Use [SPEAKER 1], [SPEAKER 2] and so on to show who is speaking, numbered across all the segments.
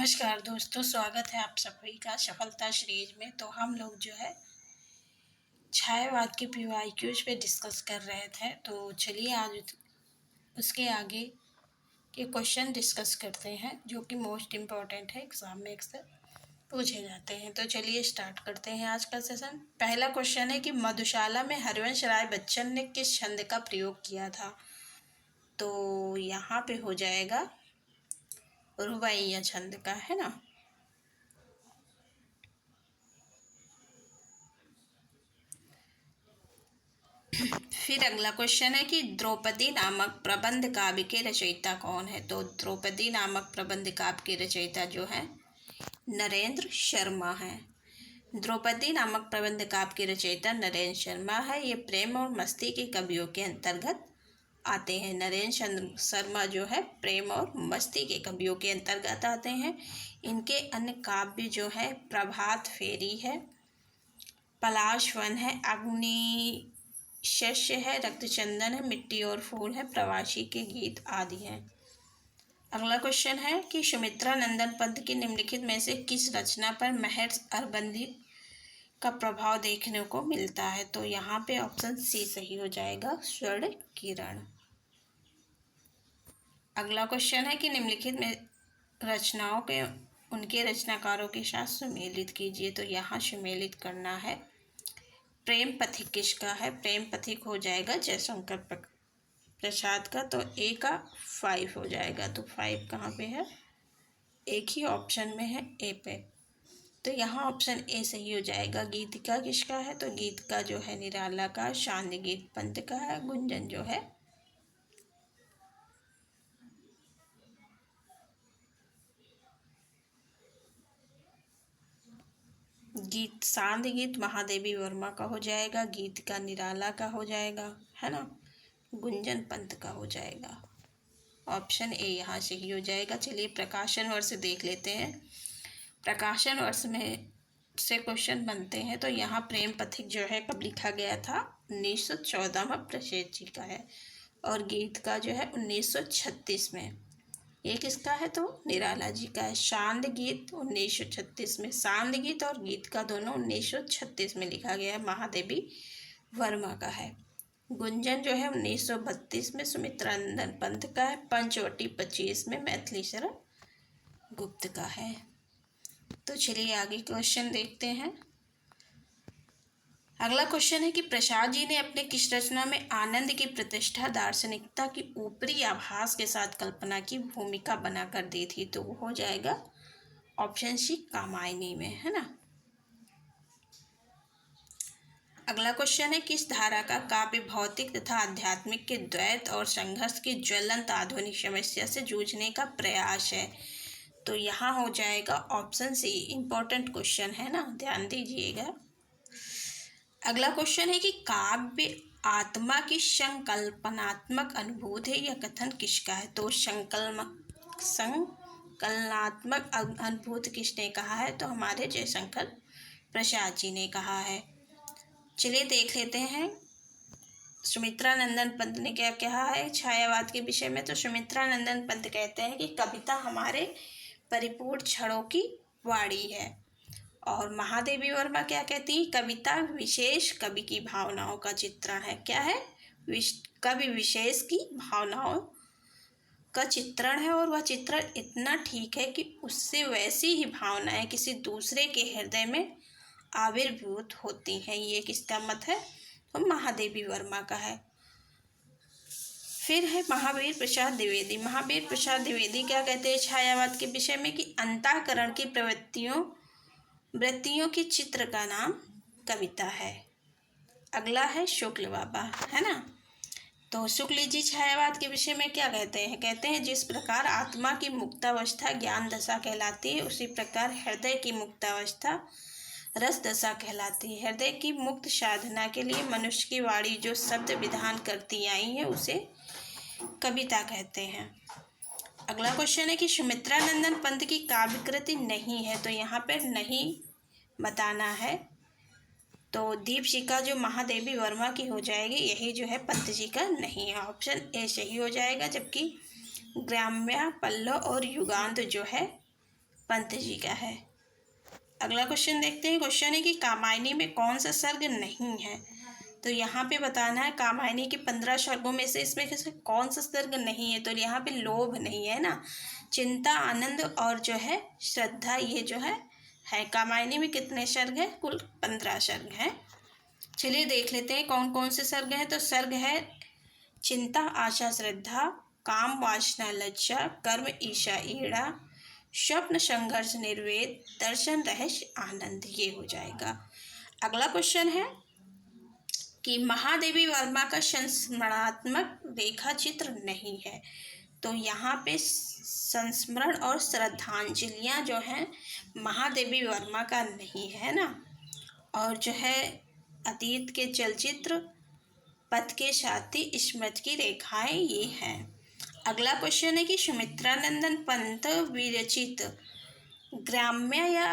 [SPEAKER 1] नमस्कार दोस्तों, स्वागत है आप सभी का सफलता सीरीज में। तो हम लोग जो है छायावाद के पीवाईक्यूज पे डिस्कस कर रहे थे। तो चलिए आज उसके आगे के क्वेश्चन डिस्कस करते हैं जो कि मोस्ट इम्पॉर्टेंट है, एग्जाम में अक्सर पूछे जाते हैं। तो चलिए स्टार्ट करते हैं आज का सेशन। पहला क्वेश्चन है कि मधुशाला में हरिवंश राय बच्चन ने किस छंद का प्रयोग किया था। तो यहाँ पे हो जाएगा रुबाइया छंद का, है ना। फिर अगला क्वेश्चन है कि द्रौपदी नामक प्रबंध काव्य के रचयिता कौन है। तो द्रौपदी नामक प्रबंध काव्य के रचयिता जो है नरेंद्र शर्मा है। द्रौपदी नामक प्रबंध काव्य के रचयिता नरेंद्र शर्मा है। ये प्रेम और मस्ती के कवियों के अंतर्गत आते हैं। नरेंद्र शर्मा जो है प्रेम और मस्ती के कवियों के अंतर्गत आते हैं। इनके अन्य काव्य जो है प्रभात फेरी है, पलाश वन है, अग्नि शस्य है, रक्तचंदन है, मिट्टी और फूल है, प्रवासी के गीत आदि हैं। अगला क्वेश्चन है कि सुमित्रा नंदन पंत की निम्नलिखित में से किस रचना पर महर्ष अरबंदी का प्रभाव देखने को मिलता है। तो यहाँ पे ऑप्शन सी सही हो जाएगा, स्वर्ण किरण। अगला क्वेश्चन है कि निम्नलिखित में रचनाओं के उनके रचनाकारों के साथ सुमेलित कीजिए। तो यहाँ सुमेलित करना है। प्रेम पथिक किसका है। प्रेम पथिक हो जाएगा जयशंकर प्रसाद का। तो ए का 5 हो जाएगा। तो 5 कहाँ पे है, एक ही ऑप्शन में है, ए पे। तो यहाँ ऑप्शन ए सही हो जाएगा। गीतिका किसका है। तो गीतिका जो है निराला का, शांति गीत पंत का है, गुंजन जो है गीत शांति गीत महादेवी वर्मा का हो जाएगा, गीत का निराला का हो जाएगा, है ना, गुंजन पंत का हो जाएगा। ऑप्शन ए यहाँ से ही हो जाएगा। चलिए प्रकाशन वर्ष देख लेते हैं। प्रकाशन वर्ष में से क्वेश्चन बनते हैं। तो यहाँ प्रेम पथिक जो है कब लिखा गया था, 1914 में प्रसेत जी का है। और गीत का जो है 1936 में। ये किसका है, तो निराला जी का है। शांत गीत 1936 में। शांत गीत और गीत का दोनों 1936 में लिखा गया है, महादेवी वर्मा का है। गुंजन जो है 1932 में सुमित्रा नंदन पंत का है। पंचवटी 25 में मैथिली शरण गुप्त का है। तो चलिए आगे क्वेश्चन देखते हैं। अगला क्वेश्चन है कि प्रसाद जी ने अपने किस रचना में आनंद की प्रतिष्ठा दार्शनिकता की ऊपरी आभास के साथ कल्पना की भूमिका बनाकर दी थी। तो वो हो जाएगा ऑप्शन सी कामायनी में, है ना। अगला क्वेश्चन है किस धारा का काव्य भौतिक तथा आध्यात्मिक के द्वैत और संघर्ष की ज्वलंत आधुनिक समस्या से जूझने का प्रयास है। तो यहाँ हो जाएगा ऑप्शन सी। इम्पोर्टेंट क्वेश्चन है ना, ध्यान दीजिएगा। अगला क्वेश्चन है कि काव्य आत्मा की संकल्पनात्मक अनुभूति है, यह कथन किसका है। तो संकलनात्मक अनुभूति किसने कहा है। तो हमारे जयशंकर प्रसाद जी ने कहा है। चलिए देख लेते हैं सुमित्रा नंदन पंत ने क्या कहा है छायावाद के विषय में। तो सुमित्रा नंदन पंत कहते हैं कि कविता हमारे परिपूर्ण क्षणों की वाणी है। और महादेवी वर्मा क्या कहती है, कविता विशेष कवि की भावनाओं का चित्रण है। क्या है, कवि विशेष की भावनाओं का चित्रण है। और वह चित्रण इतना ठीक है कि उससे वैसी ही भावनाएं किसी दूसरे के हृदय में आविर्भूत होती हैं। ये किसका मत है, तो महादेवी वर्मा का है। फिर है महावीर प्रसाद द्विवेदी। महावीर प्रसाद द्विवेदी क्या कहते हैं छायावाद के विषय में कि अंतःकरण की वृत्तियों की चित्र का नाम कविता है। अगला है शुक्ल बाबा, है ना। तो शुक्ल जी छायावाद के विषय में क्या कहते हैं, कहते हैं जिस प्रकार आत्मा की मुक्तावस्था ज्ञान दशा कहलाती है, उसी प्रकार हृदय की मुक्तावस्था रस दशा कहलाती है। हृदय की मुक्त साधना के लिए मनुष्य की वाणी जो शब्द विधान करती आई है उसे कविता कहते हैं। अगला क्वेश्चन है कि सुमित्रा नंदन पंत की काव्य कृति नहीं है। तो यहाँ पर नहीं बताना है। तो दीपशिखा जो महादेवी वर्मा की हो जाएगी, यही जो है पंत जी का नहीं है। ऑप्शन ए सही हो जाएगा। जबकि ग्राम्या, पल्लव और युगांत जो है पंत जी का है। अगला क्वेश्चन देखते हैं। क्वेश्चन है कि कामायनी में कौन सा सर्ग नहीं है। तो यहाँ पे बताना है कामायनी के 15 सर्गों में से इसमें कौन सा सर्ग नहीं है। तो यहाँ पे लोभ नहीं है ना, चिंता, आनंद और जो है श्रद्धा, ये जो है कामायनी में कितने सर्ग है, कुल 15 सर्ग हैं। चलिए देख लेते हैं कौन कौन से सर्ग हैं। तो सर्ग है चिंता, आशा, श्रद्धा, काम, वासना, लज्जा, कर्म, ईशा, ईड़ा, स्वप्न, संघर्ष, निर्वेद, दर्शन, रहस्य, आनंद, ये हो जाएगा। अगला क्वेश्चन है कि महादेवी वर्मा का संस्मरणात्मक रेखा चित्र नहीं है। तो यहाँ पे संस्मरण और श्रद्धांजलियाँ जो हैं महादेवी वर्मा का नहीं है ना, और जो है अतीत के चलचित्र, पथ के साथी, स्मृति की रेखाएं, ये हैं। अगला क्वेश्चन है कि सुमित्रानंदन पंत विरचित ग्राम्य या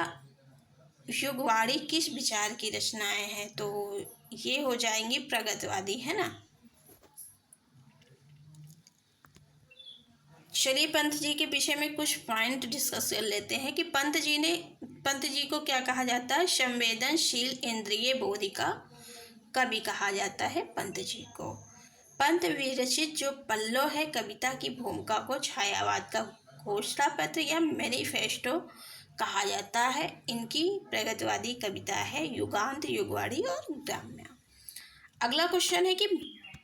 [SPEAKER 1] युगवाणी किस विचार की रचनाएं हैं। तो ये हो जाएंगी प्रगतिवादी, है ना। चलिए पंत जी के विषय में कुछ पॉइंट डिस्कस कर लेते हैं कि पंत जी को क्या कहा जाता है, संवेदनशील इंद्रिय बोधिका कवि कहा जाता है पंत जी को। पंत विरचित जो पल्लव है कविता की भूमिका को छायावाद का घोषणा पत्र या मैनिफेस्टो कहा जाता है। इनकी प्रगतिवादी कविता है युगांत, युगवाणी और ग्राम्य। अगला क्वेश्चन है कि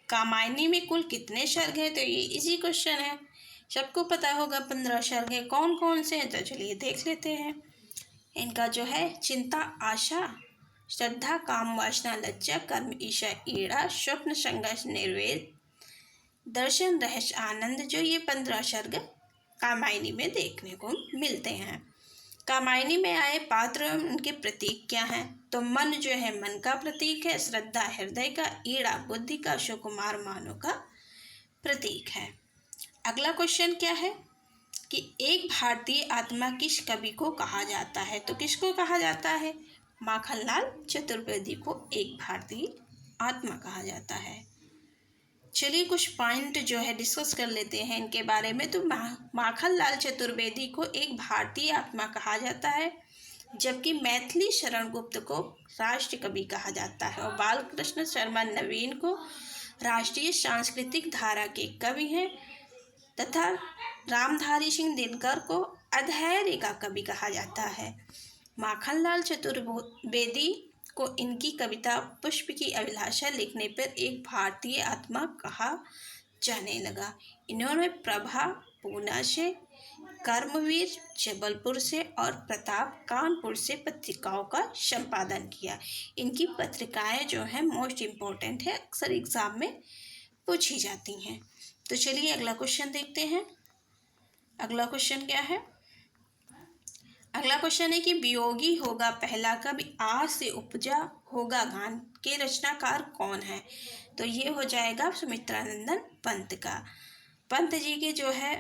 [SPEAKER 1] कामायनी में कुल कितने सर्ग हैं। तो ये इजी क्वेश्चन है, सबको पता होगा 15 सर्ग है। कौन कौन से हैं तो चलिए देख लेते हैं। इनका जो है चिंता, आशा, श्रद्धा, काम, वासना, लज्जा, कर्म, ईशा, ईड़ा, स्वप्न, संघर्ष, निर्वेद, दर्शन, रहस्य, आनंद, जो ये 15 सर्ग कामायनी में देखने को मिलते हैं। कामायनी में आए पात्र, उनके प्रतीक क्या हैं। तो मन जो है मन का प्रतीक है, श्रद्धा हृदय का, ईड़ा बुद्धि का, सुकुमार मानव का प्रतीक है। अगला क्वेश्चन क्या है कि एक भारतीय आत्मा किस कवि को कहा जाता है। तो किसको कहा जाता है, माखनलाल चतुर्वेदी को एक भारतीय आत्मा कहा जाता है। चलिए कुछ पॉइंट जो है डिस्कस कर लेते हैं इनके बारे में। तो माखनलाल चतुर्वेदी को एक भारतीय आत्मा कहा जाता है, जबकि मैथिली शरण गुप्त को राष्ट्र कवि कहा जाता है, और बालकृष्ण शर्मा नवीन को राष्ट्रीय सांस्कृतिक धारा के कवि हैं, तथा रामधारी सिंह दिनकर को अधैर्य का कवि कहा जाता है। माखनलाल चतुर्वेदी को इनकी कविता पुष्प की अभिलाषा लिखने पर एक भारतीय आत्मा कहा जाने लगा। इन्होंने प्रभा पूना से, कर्मवीर जबलपुर से और प्रताप कानपुर से पत्रिकाओं का संपादन किया। इनकी पत्रिकाएं जो हैं मोस्ट इम्पोर्टेंट है, अक्सर एग्जाम में पूछी जाती हैं। तो चलिए अगला क्वेश्चन देखते हैं। अगला क्वेश्चन क्या है। अगला क्वेश्चन है कि वियोगी होगा पहला कवि, आ से उपजा होगा गान के रचनाकार कौन है। तो ये हो जाएगा सुमित्रानंदन पंत का। पंत जी के जो है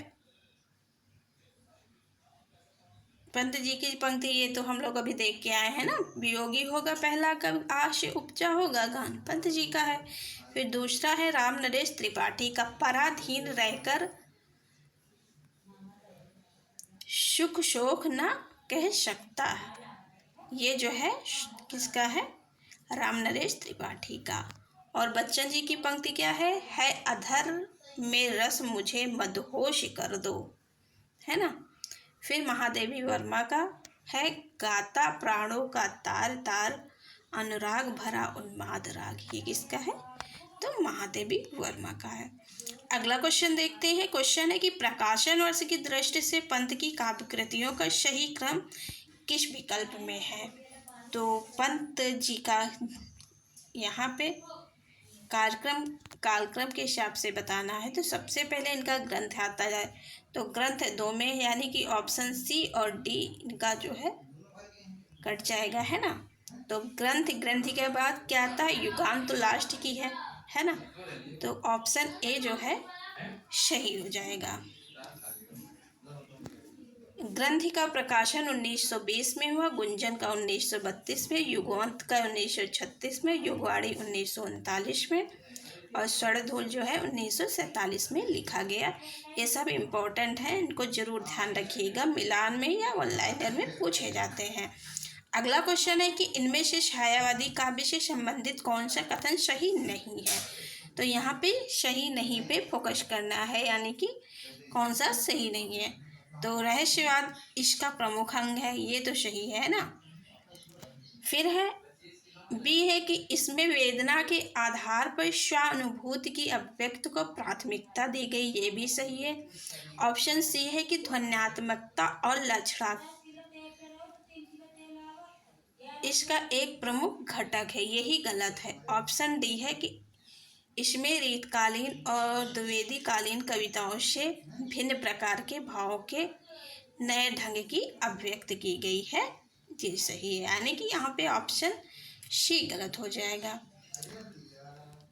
[SPEAKER 1] पंत जी की पंक्ति ये तो हम लोग अभी देख के आए हैं ना, वियोगी होगा पहला कवि, आ से उपजा होगा गान, पंत जी का है। फिर दूसरा है राम नरेश त्रिपाठी का, पराधीन रहकर सुख शोक न कह सकता, ये जो है किसका है, राम नरेश त्रिपाठी का। और बच्चन जी की पंक्ति क्या है अधर में रस मुझे मदहोश कर दो, है ना। फिर महादेवी वर्मा का है गाता प्राणों का तार तार, अनुराग भरा उन्माद राग, ये किसका है, तो महादेवी वर्मा का है। अगला क्वेश्चन देखते हैं। क्वेश्चन है कि प्रकाशन वर्ष की दृष्टि से पंत की काव्य कृतियों का सही क्रम किस विकल्प में है। तो पंत जी का यहाँ पे कालक्रम के हिसाब से बताना है। तो सबसे पहले इनका ग्रंथ आता है, तो ग्रंथ 2 में, यानी कि ऑप्शन सी और डी इनका जो है कट जाएगा, है ना। तो ग्रंथ के बाद क्या आता है, युगांत, तो लास्ट की है ना। तो ऑप्शन ए जो है सही हो जाएगा। ग्रंथ का प्रकाशन 1920 में हुआ, गुंजन का 1932 में, युगांत का 1936 में, युगवाणी 1939 में, और स्वर्णधूल जो है 1947 में लिखा गया। ये सब इम्पोर्टेंट है, इनको जरूर ध्यान रखिएगा, मिलान में या ऑनलाइनर में पूछे जाते हैं। अगला क्वेश्चन है कि इनमें से छायावादी काव्य से संबंधित कौन सा कथन सही नहीं है। तो यहाँ पे सही नहीं पे फोकस करना है, यानी कि कौन सा सही नहीं है। तो रहस्यवाद इसका प्रमुख अंग है, ये तो सही है ना। फिर है बी है कि इसमें वेदना के आधार पर स्वानुभूति की अभिव्यक्ति को प्राथमिकता दी गई, ये भी सही है। ऑप्शन सी है कि ध्वन्यात्मकता और लक्षणा इसका एक प्रमुख घटक है, यही गलत है। ऑप्शन डी है कि इसमें रीतकालीन और द्विवेदी कालीन कविताओं से भिन्न प्रकार के भावों के नए ढंग की अभिव्यक्ति की गई है, ये सही है। यानी कि यहाँ पे ऑप्शन सी गलत हो जाएगा।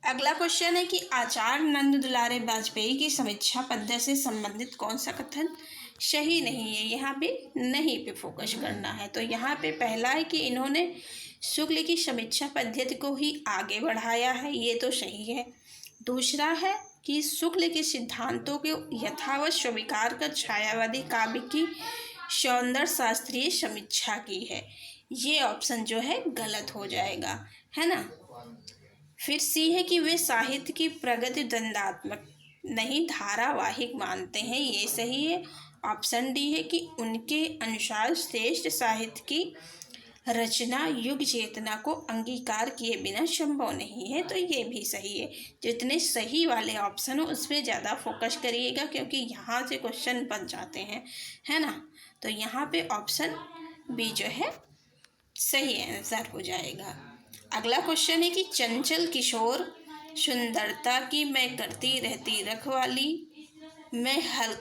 [SPEAKER 1] अगला क्वेश्चन है कि आचार्य नंद दुलारे वाजपेयी की समीक्षा पद्धति से संबंधित कौन सा कथन सही नहीं है। यहाँ पे नहीं पे फोकस करना है। तो यहाँ पे पहला है कि इन्होंने शुक्ल की समीक्षा पद्धति को ही आगे बढ़ाया है, ये तो सही है। दूसरा है कि शुक्ल के सिद्धांतों को यथावत स्वीकार कर छायावादी काव्य की सौंदर्य शास्त्रीय समीक्षा की है, ये ऑप्शन जो है गलत हो जाएगा, है ना। फिर सी है कि वे साहित्य की प्रगति द्वंद्वात्मक नहीं धारावाहिक मानते हैं, ये सही है। ऑप्शन डी है कि उनके अनुसार श्रेष्ठ साहित्य की रचना युग चेतना को अंगीकार किए बिना संभव नहीं है, तो ये भी सही है। जितने सही वाले ऑप्शन हो उस पर ज़्यादा फोकस करिएगा, क्योंकि यहाँ से क्वेश्चन बन जाते हैं, है ना। तो यहाँ पे ऑप्शन बी जो है सही आंसर हो जाएगा। अगला क्वेश्चन है कि चंचल किशोर सुंदरता की मैं करती रहती रखवाली, मैं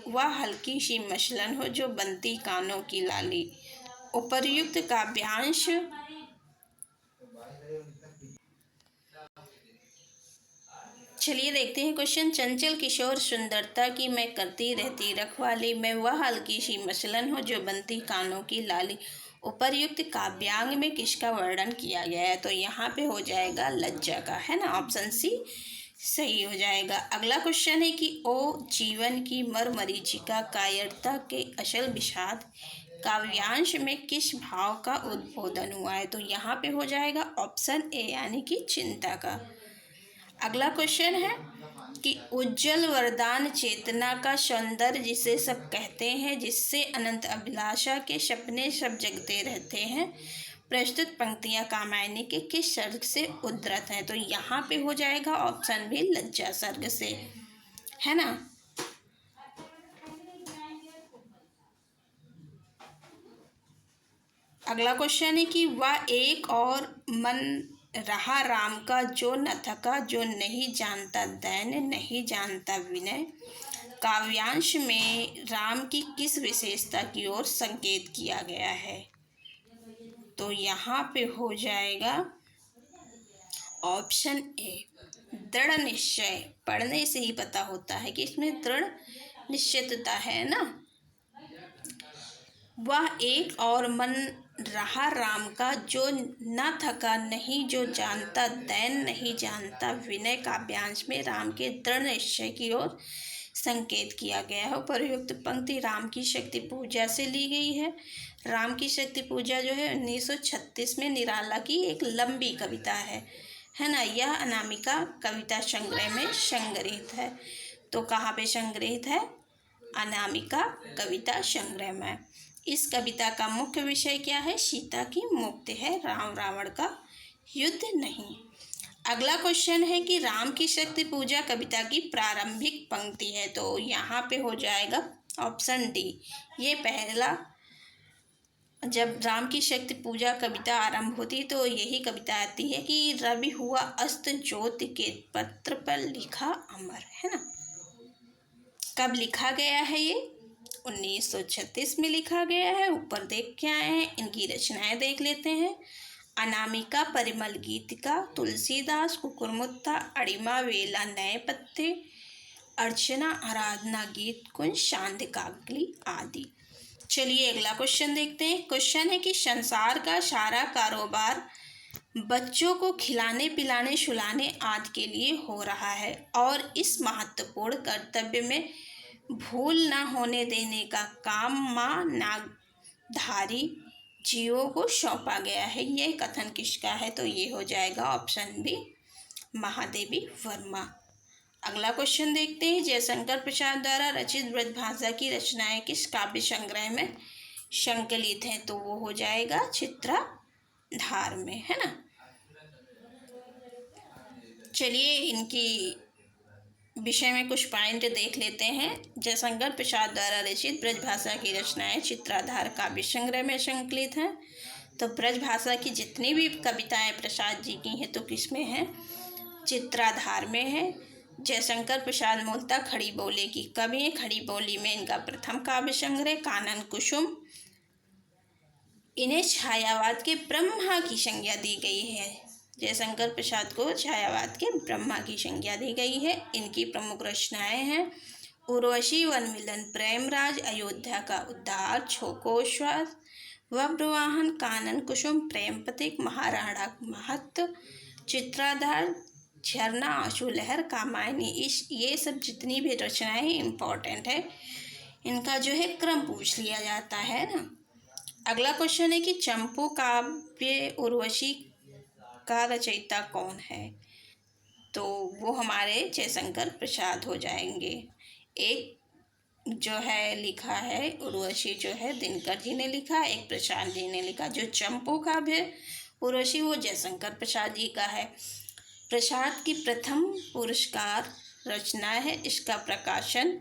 [SPEAKER 1] वह हल्की सी मसलन हो जो बनती कानों की लाली। उपर्युक्त काव्यांश चलिए देखते हैं क्वेश्चन। चंचल किशोर सुंदरता की मैं करती रहती रखवाली, मैं वह हल्की सी मसलन हो जो बनती कानों की लाली। उपर्युक्त काव्यांग में किसका वर्णन किया गया है। तो यहाँ पे हो जाएगा लज्जा का, है ना। ऑप्शन सी सही हो जाएगा। अगला क्वेश्चन है कि ओ जीवन की मरमरीचिका कायरता के अचल विषाद काव्यांश में किस भाव का उद्बोधन हुआ है। तो यहाँ पे हो जाएगा ऑप्शन ए, यानी कि चिंता का। अगला क्वेश्चन है कि उज्जवल वरदान चेतना का सौंदर्य जिसे सब कहते हैं, जिससे अनंत अभिलाषा के सपने सब जगते रहते हैं, प्रस्तुत पंक्तियां कामायनी के किस सर्ग से उद्धृत हैं। तो यहाँ पे हो जाएगा ऑप्शन बी लज्जा सर्ग से, है ना। अगला क्वेश्चन है कि वह एक और मन रहा राम का जो न थका, जो नहीं जानता दैन्य नहीं जानता विनय, काव्यांश में राम की किस विशेषता की ओर संकेत किया गया है। तो यहाँ पे हो जाएगा ऑप्शन ए दृढ़ निश्चय। पढ़ने से ही पता होता है कि इसमें दृढ़ निश्चितता है ना। वह एक और मन रहा राम का जो न थका नहीं जो जानता दैन नहीं जानता विनय, काव्यांश में राम के दृढ़ निश्चय की ओर संकेत किया गया है। उपयुक्त पंक्ति राम की शक्ति पूजा से ली गई है। राम की शक्ति पूजा जो है 1936 में निराला की एक लंबी कविता है ना। यह अनामिका कविता संग्रह में संग्रहित है। तो कहाँ पे संग्रहित है, अनामिका कविता संग्रह में। इस कविता का मुख्य विषय क्या है, सीता की मुक्ति है, राम रावण का युद्ध नहीं। अगला क्वेश्चन है कि राम की शक्ति पूजा कविता की प्रारंभिक पंक्ति है। तो यहाँ पे हो जाएगा ऑप्शन डी। ये पहला जब राम की शक्ति पूजा कविता आरंभ होती तो यही कविता आती है कि रवि हुआ अस्त ज्योति के पत्र पर लिखा अमर, है ना। कब लिखा गया है ये, 1936 में लिखा गया है। ऊपर देख के आए हैं, इनकी रचनाएं देख लेते हैं। अनामिका, परिमल गीतिका, तुलसीदास, कुकुरमुत्ता, अड़िमा, वेला, नए पत्ते, अर्चना, आराधना गीत, कुंज, शांतिकाग्नि आदि। चलिए अगला क्वेश्चन देखते हैं। क्वेश्चन है कि संसार का सारा कारोबार बच्चों को खिलाने पिलाने सुलाने आदि के लिए हो रहा है और इस महत्वपूर्ण कर्तव्य में भूल न होने देने का काम माँ नागधारी जीवों को सौंपा गया है। ये कथन किसका है? तो ये हो जाएगा ऑप्शन बी, महादेवी वर्मा। अगला क्वेश्चन देखते हैं। जयशंकर प्रसाद द्वारा रचित ब्रजभाषा की रचनाएं किस काव्य संग्रह में संकलित हैं? तो वो हो जाएगा चित्राधार में, है ना। चलिए इनकी विषय में कुछ पॉइंट देख लेते हैं। जयशंकर प्रसाद द्वारा रचित ब्रजभाषा की रचनाएं चित्राधार काव्य संग्रह में संकलित हैं। तो ब्रजभाषा की जितनी भी कविताएं प्रसाद जी की हैं तो किसमें हैं? चित्राधार में है। जयशंकर प्रसाद मूलतः खड़ी बोली की कवि हैं। खड़ी बोली में इनका प्रथम काव्य संग्रह कानन कुसुम। इन्हें छायावाद के ब्रह्मा की संज्ञा दी गई है। जयशंकर प्रसाद को छायावाद के ब्रह्मा की संज्ञा दी गई है। इनकी प्रमुख रचनाएं हैं उर्वशी, वनमिलन, प्रेमराज, अयोध्या का उद्धार, छोकोश्वास, वज्रवाहन, कानन कुसुम, प्रेम पथिक, महाराणा महत्व, चित्राधार, झरना, आंसू लहर, कामायनी। ये सब जितनी भी रचनाएं इम्पोर्टेंट है, इनका जो है क्रम पूछ लिया जाता है ना। अगला क्वेश्चन है कि चंपू काव्य उर्वशी का रचयिता कौन है? तो वो हमारे जयशंकर प्रसाद हो जाएंगे। एक जो है लिखा है उर्वशी जो है दिनकर जी ने लिखा, एक प्रसाद जी ने लिखा। जो चंपू काव्य उर्वशी वो जयशंकर प्रसाद जी का है। प्रसाद की प्रथम पुरस्कार रचना है। इसका प्रकाशन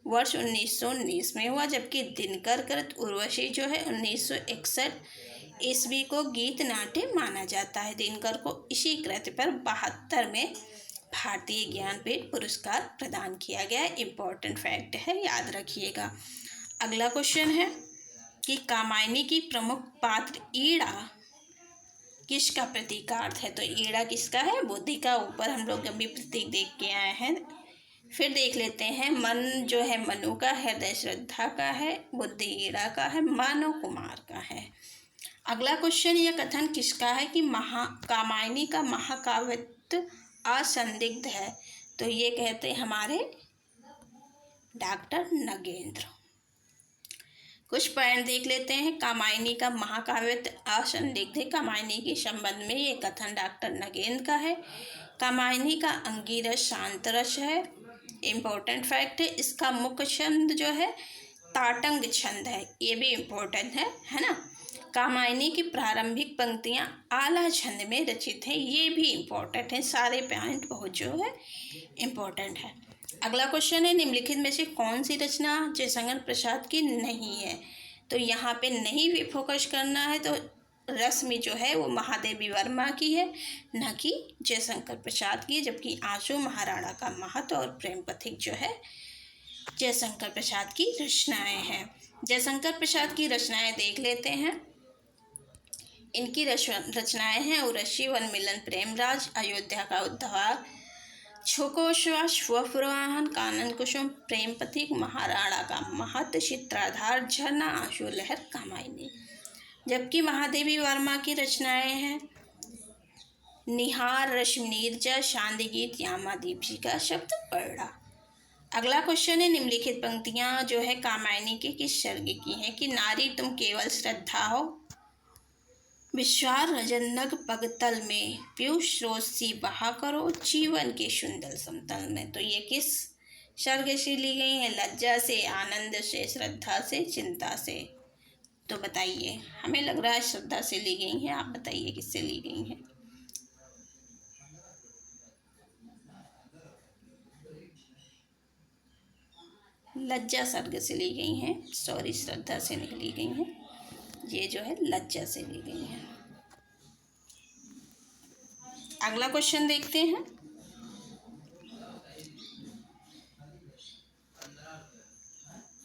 [SPEAKER 1] वर्ष 1919 में हुआ, जबकि दिनकर कृत उर्वशी जो है 1961 ईस्वी को गीत नाट्य माना जाता है। दिनकर को इसी कृति पर 72 में भारतीय ज्ञानपीठ पुरस्कार प्रदान किया गया। इम्पोर्टेंट फैक्ट है, याद रखिएगा। अगला क्वेश्चन है कि कामायनी की प्रमुख पात्र ईड़ा किसका प्रतीकार्थ है? तो ईड़ा किसका है? बुद्धि का। ऊपर हम लोग अभी प्रतीक देख के आए हैं। फिर देख लेते हैं। मन जो है मनु का, हृदय श्रद्धा का है, बुद्धि ईड़ा का है, मानव कुमार का है। अगला क्वेश्चन यह कथन किसका है कि कामायनी का महाकाव्यत्व असंदिग्ध है? तो ये कहते हैं हमारे डॉक्टर नगेंद्र। कुछ पॉइंट देख लेते हैं। कामायनी का महाकाव्यत्व असंदिग्ध है। कामायनी के संबंध में ये कथन डॉक्टर नगेंद्र का है। कामायनी का अंगिरस शांत रस है। इम्पोर्टेंट फैक्ट है। इसका मुख्य छंद जो है ताटंग छंद है, ये भी इम्पोर्टेंट है ना। कामायनी की प्रारंभिक पंक्तियां आला छंद में रचित हैं, ये भी इम्पोर्टेंट है। सारे पॉइंट बहुत जो है इम्पोर्टेंट है। अगला क्वेश्चन है निम्नलिखित में से कौन सी रचना जयशंकर प्रसाद की नहीं है? तो यहाँ पे नहीं भी फोकस करना है। तो रश्मि जो है वो महादेवी वर्मा की है, न कि जयशंकर प्रसाद की, जबकि आंसू महाराणा का महत्व और प्रेम पथिक जो है जयशंकर प्रसाद की रचनाएं हैं। जयशंकर प्रसाद की रचनाएं देख लेते हैं। इनकी रचनाएं हैं उर्वशी, वनमिलन, प्रेमराज, अयोध्या का उद्धार, छोकोश्वास, वज्रवाहन, कानन कुसुम, प्रेम पथिक, महाराणा का महत्व, चित्राधार, झरना, आंसू लहर, कामायनी। जबकि महादेवी वर्मा की रचनाएं हैं निहार, रश्मि नीरजा, शांति गीत, यामादीप जी का शब्द पढ़ा। अगला क्वेश्चन है निम्नलिखित पंक्तियां जो है कामायनी के किस सर्ग की हैं? कि नारी तुम केवल श्रद्धा हो, विश्वास रजनग पगतल में, पीयूष स्रोत सी बहा करो, जीवन के सुंदर समतल में। तो ये किस सर्ग से ली गई है? लज्जा से, आनंद से, श्रद्धा से, चिंता से। तो बताइए, हमें लग रहा है श्रद्धा से ली गई है, आप बताइए किससे ली गई है? लज्जा सर्ग से ली गई हैं। सॉरी, श्रद्धा से नहीं ली गई हैं, ये जो है लज्जा से ली गई हैं। अगला क्वेश्चन देखते हैं।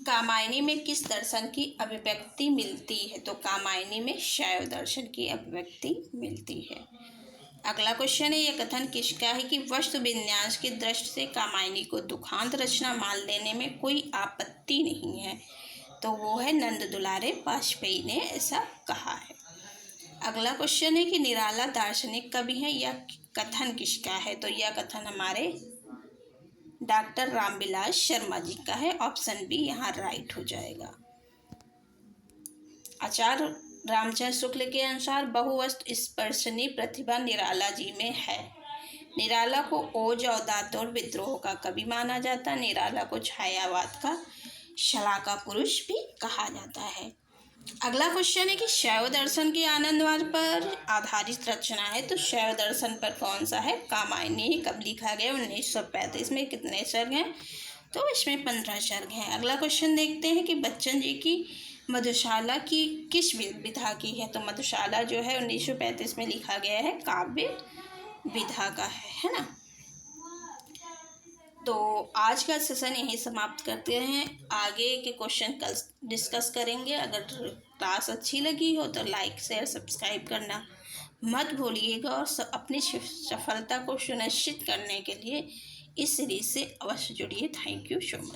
[SPEAKER 1] कामायनी में किस दर्शन की अभिव्यक्ति मिलती है? तो कामायनी में शैव दर्शन की अभिव्यक्ति मिलती है। अगला क्वेश्चन है यह कथन किसका है कि वस्तु विन्यास की दृष्टि से कामायनी को दुखांत रचना मान लेने में कोई आपत्ति नहीं है? तो वो है नंद दुलारे वाजपेयी ने ऐसा कहा है। अगला क्वेश्चन है कि निराला दार्शनिक कवि है, यह कथन किसका है? तो यह कथन हमारे डॉक्टर रामविलास शर्मा जी का है। ऑप्शन बी यहाँ राइट हो जाएगा। आचार्य रामचंद्र शुक्ल के अनुसार बहुवस्तु स्पर्शनी प्रतिभा निराला जी में है। निराला को ओज और दातोर विद्रोह का कवि माना जाता है। निराला को छायावाद का शलाका पुरुष भी कहा जाता है। अगला क्वेश्चन है कि शैव दर्शन के आनंदवाद पर आधारित रचना है, तो शैव दर्शन पर कौन सा है? कामायनी। कब लिखा गया? 1935 में। कितने सर्ग हैं? तो इसमें 15 सर्ग हैं। अगला क्वेश्चन देखते हैं कि बच्चन जी की मधुशाला की किस विधा की है? तो मधुशाला जो है 1935 में लिखा गया है, काव्य विधा का है ना। तो आज का सेशन यहीं समाप्त करते हैं। आगे के क्वेश्चन कल डिस्कस करेंगे। अगर क्लास अच्छी लगी हो तो लाइक शेयर सब्सक्राइब करना मत भूलिएगा और अपनी सफलता को सुनिश्चित करने के लिए इस सीरीज से अवश्य जुड़िए। Thank you so much.